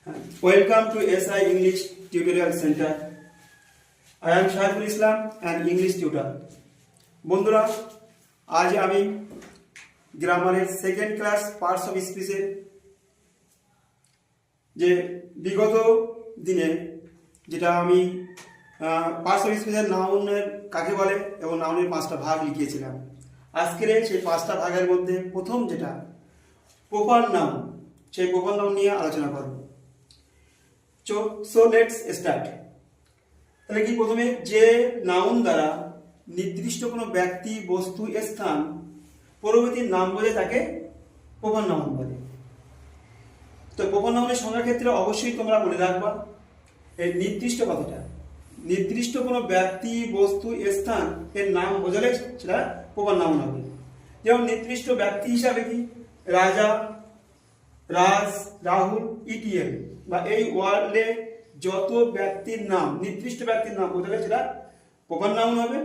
Welcome to SI English Tutorial Center. I am Shaiful Islam, an English tutor. বন্ধুরা, আজ আমি গ্রামারের second class parts of স্পিচের যে বিগত দিনে যেটা আমি পার্টস অফ স্পিচের নাউনের কাকে বলে এবং নাউনের 5টা ভাগ লিখিয়েছিলাম। আজকের সেই 5টা ভাগের মধ্যে প্রথম যেটা প্রপার নাউন, সেই প্রপার নাউন নিয়ে আলোচনা করব। So let's start. তাহলে কি প্রথমে যে নাউন দ্বারা নির্দিষ্ট কোনো ব্যক্তি, বস্তু, স্থান পরবর্তী নাম বোঝে তাকে প্রপার নাউন বলে। তো প্রপার নাউনের সংজ্ঞার ক্ষেত্রে অবশ্যই তোমরা মনে রাখবা এই নির্দিষ্ট কথাটা, নির্দিষ্ট কোনো ব্যক্তি, বস্তু, স্থান এর নাম বোঝালে সেটা প্রপার নাউন হবে। যেমন নির্দিষ্ট ব্যক্তি হিসাবে কি রাজা, রাজ, রাহুল, ইটিএম বা এই ওয়ার্ল্ডে যত ব্যক্তির নাম, নির্দিষ্ট ব্যক্তির নাম বোঝালে সেটা প্রপার নাউন হবে।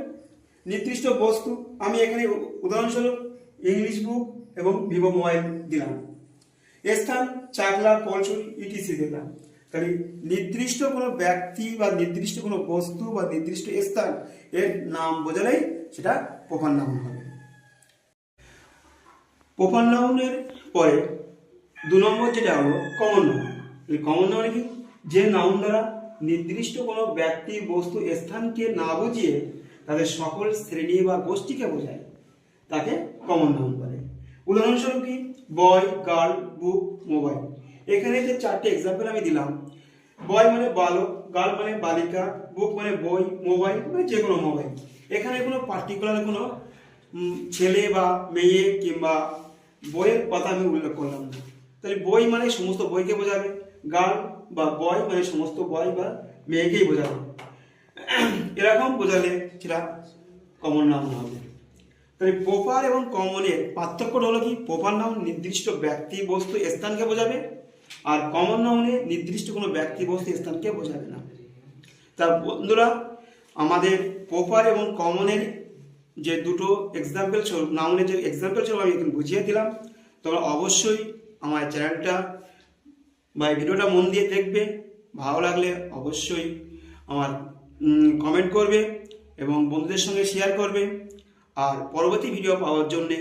নির্দিষ্ট বস্তু, আমি এখানে উদাহরণস্বরূপ ইংলিশ বুক এবং ভিভো মোবাইল দিলাম। স্থান চাকলা, কলসুরি, ইটিসি দিলাম। তাহলে নির্দিষ্ট কোনো ব্যক্তি বা নির্দিষ্ট কোনো বস্তু বা নির্দিষ্ট স্থান এর নাম বোঝালেই সেটা প্রপার নাউন হবে। প্রপার নাউনের পরে 2 নম্বর যেটা হলো কমন নাউন। এই কমন নাউন কি? যে নাউন দ্বারা নির্দিষ্ট কোনো ব্যক্তি, বস্তু, স্থানকে না বুঝিয়ে তাদের সকল শ্রেণী বা গোষ্ঠীকে বোঝায় তাকে কমন নাউন বলে। উদাহরণস্বরূপ কি বয়, গার্ল, বুক, মোবাইল। এখানে যে 4টে এক্সাম্পল আমি দিলাম, বয় মানে বালক, গার্ল মানে বালিকা, বুক মানে বই, মোবাইল মানে যে কোনো মোবাইল। এখানে কোনো পার্টিকুলার কোনো ছেলে বা মেয়ে কিংবা বইয়ের কথা আমি উল্লেখ করলাম না। তাহলে বই মানে সমস্ত বইকে বোঝাবে, গার্ল বা বয় মানে সমস্ত বয় বা মেয়েকেই বোঝাবে। এরকম বোঝালে সেটা কমন নাউন হবে। তাহলে প্রপার এবং কমনের পার্থক্যটা হলো কি? প্রপার নাউন নির্দিষ্ট ব্যক্তি, বস্তু, স্থানকে বোঝাবে, আর কমন নাউনে নির্দিষ্ট কোনো ব্যক্তি, বস্তু, স্থানকে বোঝাবে না। তা বন্ধুরা, আমাদের প্রপার এবং কমনের যে দুটো এক্সাম্পল স্বরূপ, নাউনের যে এক্সাম্পল স্বরূপ আমি এখন বুঝিয়ে দিলাম। তোমরা অবশ্যই আমার চ্যানেলটা বা ভিডিওটা মন দিয়ে দেখবে। ভালো লাগলে অবশ্যই আমার কমেন্ট করবে এবং বন্ধুদের সঙ্গে শেয়ার করবে। আর পরবর্তী ভিডিও পাওয়ার জন্য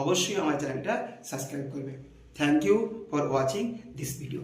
অবশ্যই আমার চ্যানেলটা সাবস্ক্রাইব করবে। Thank you for watching this video.